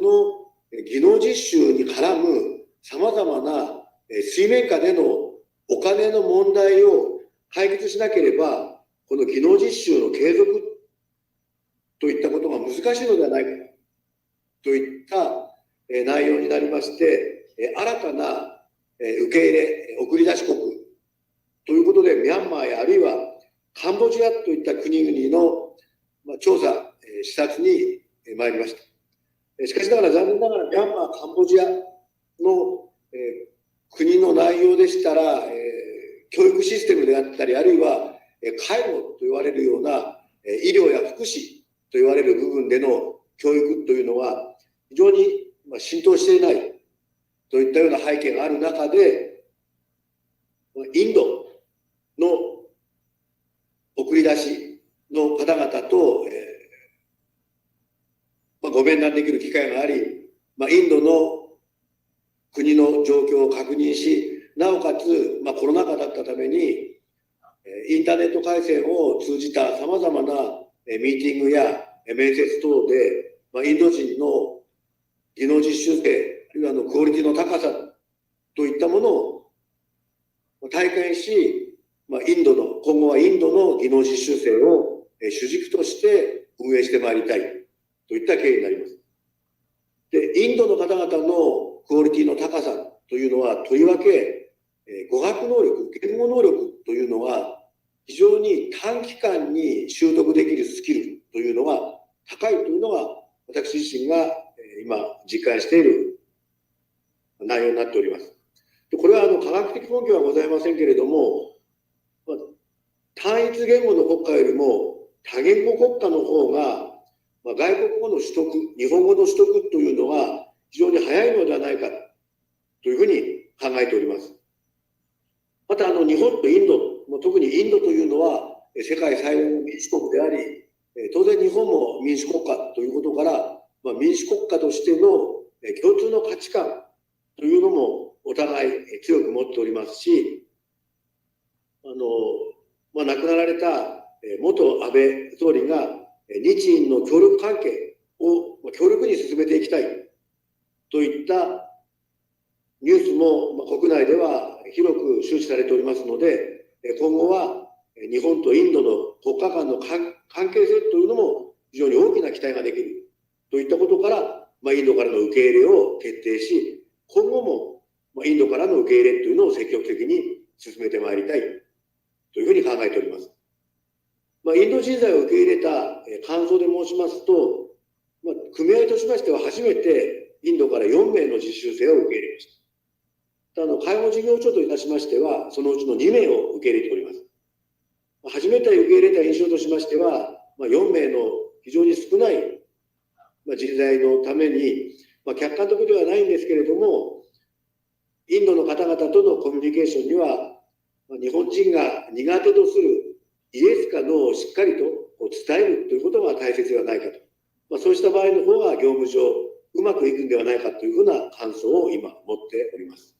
の技能実習に絡むさまざまな水面下でのお金の問題を解決しなければ、この技能実習の継続といったことが難しいのではないかといった内容になりまして、新たな受け入れ、送り出し国ということで、ミャンマーやあるいはカンボジアといった国々の調査、視察に参りました。しかしながら残念ながらミャンマー、カンボジアの国の内容でしたら、教育システムであったり、あるいは介護と言われるような医療や福祉と言われる部分での教育というのは非常に浸透していないといったような背景がある中で、インドの送り出しの方々と、ご面談できる機会があり、インドの国の状況を確認し、なおかつ、コロナ禍だったために、インターネット回線を通じたさまざまなミーティングや面接等で、インド人の技能実習生、あるいはクオリティの高さといったものを体験し、今後はインドの技能実習生を主軸として運営してまいりたいといった経緯になります。で、インドの方々のクオリティの高さというのは、とりわけ語学能力、言語能力というのは非常に短期間に習得できるスキルというのが高いというのが、私自身が今実感している内容になっております。で、これは科学的根拠はございませんけれども、単一言語の国家よりも多言語国家の方が、外国語の取得、日本語の取得というのは非常に早いのではないかというふうに考えております。また日本とインド、特にインドというのは世界最大の民主国であり、当然日本も民主国家ということから、民主国家としての共通の価値観というのもお互い強く持っておりますし、亡くなられた元安倍総理が日印の協力関係を強力に進めていきたいといったニュースも国内では広く周知されておりますので、今後は日本とインドの国家間の関係性というのも非常に大きな期待ができるといったことから、インドからの受け入れを決定し、今後もインドからの受け入れというのを積極的に進めてまいりたいというふうに考えております。インド人材を受け入れた感想で申しますと、組合としましては初めてインドから4名の実習生を受け入れました。介護事業所といたしましては、そのうちの2名を受け入れております。初めて受け入れた印象としましては、4名の非常に少ない人材のために、客観的ではないんですけれども、インドの方々とのコミュニケーションには、日本人が苦手とするイエスかノーをしっかりと伝えるということが大切ではないかと。そうした場合の方が業務上うまくいくんではないかというふうな感想を今持っております。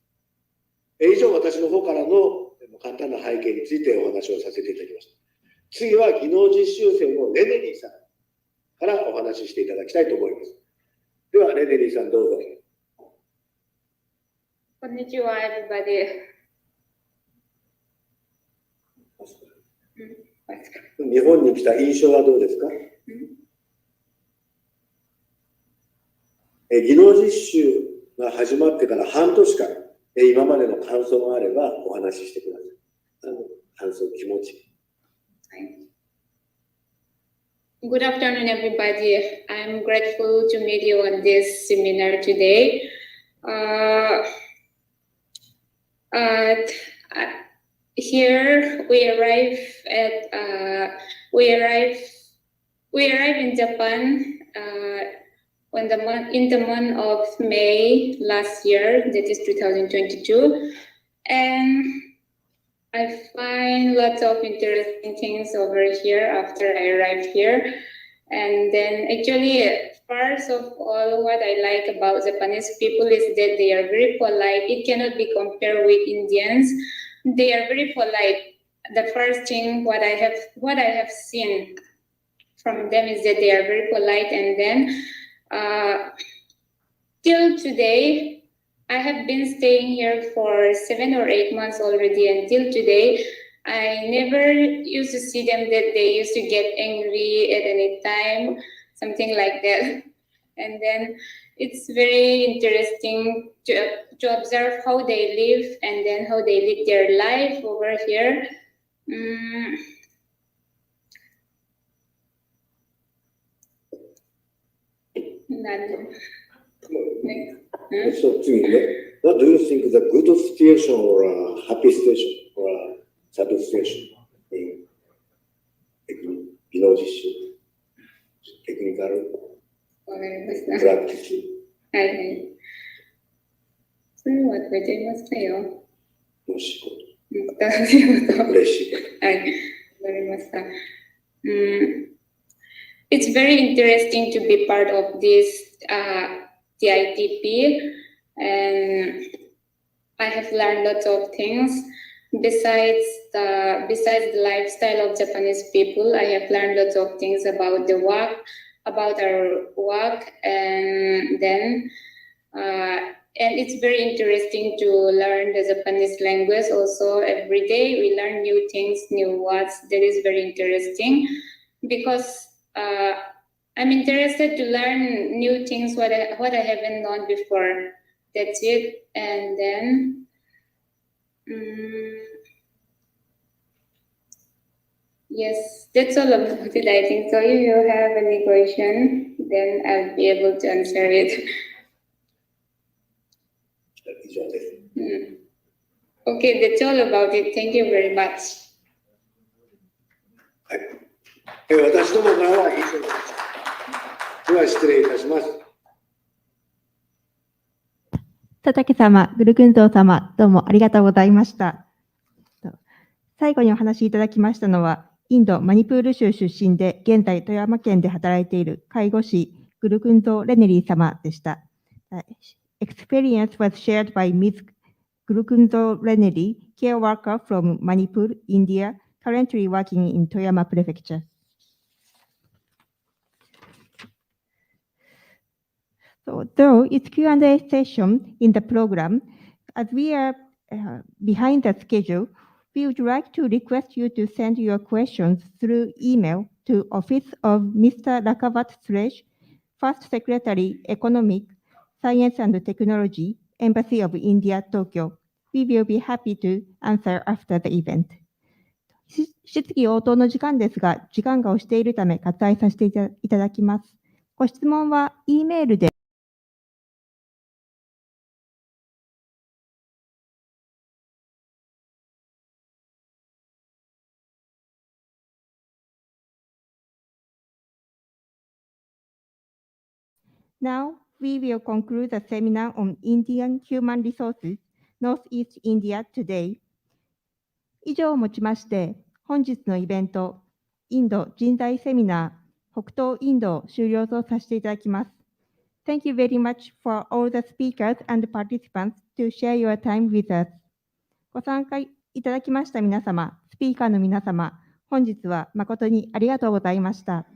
以上、私の方からの簡単な背景についてお話をさせていただきました。次は技能実習生のレネリーさんからお話ししていただきたいと思います。では、レネリーさんどうぞ。こんにちは、everybody. 日本に来た印象はどうですか？技能実習が始まってから半年間、今までの感想があればお話ししてください。感想、気持ち。Good afternoon, everybody. I'm grateful to meet you on this seminar today. Here we arrive in Japan in the month of May last year, that is 2022, and I find lots of interesting things over here after I arrived here. And then actually, first of all, what I like about Japanese people is that they are very polite. It cannot be compared with Indians. They are very polite. The first thing what I have seen from them is that they are very polite. And then till today, I have been staying here for 7 or 8 months already. Until today, I never used to see them that they used to get angry at any time, something like that. And then it's very interesting to observe how they live and then how they live their life over here. So, what do you think is a good situation or a happy situation or a sad situation in technical practice? はいはい。それは書いていましたよ。の仕事。楽しいこと。嬉しいこと。はい、わかりました。It's very interesting to be part of this TITP, and I have learned lots of things. Besides the lifestyle of Japanese people, I have learned lots of things about the work, about our work, and then and it's very interesting to learn the Japanese language. Also, every day we learn new things, new words. That is very interesting because I'm interested to learn new things what I haven't known before. That's it. And then yes, that's all about it, I think. So if you have any question, then I'll be able to answer it. Okay, that's all about it. Thank you very much. 私どもからは以上です。では失礼いたします。佐竹様、グルクンゾー様、どうもありがとうございました。最後にお話しいただきましたのは、インド・マニプール州出身で、現在富山県で働いている介護士、グルクンゾー・レネリー様でした。Experience was shared by Ms. Gurukunzo Reneri, care worker from Manipur, India, currently working in Toyama Prefecture. So though it's Q&A session in the program, as we are behind the schedule, we would like to request you to send your questions through email to Office of Mr. Rakavat Suresh, First Secretary, Economic, Science and Technology, Embassy of India, Tokyo. We will be happy to answer after the event. 質疑応答の時間ですが、時間が押しているため割愛させていただきます。ご質問は E メールでNow, we will conclude the seminar on Indian Human Resources, Northeast India Today. 以上をもちまして、本日のイベント、インド人材セミナー、北東インドを終了とさせていただきます。Thank you very much for all the speakers and participants to share your time with us. ご参加いただきました皆様、スピーカーの皆様、本日は誠にありがとうございました。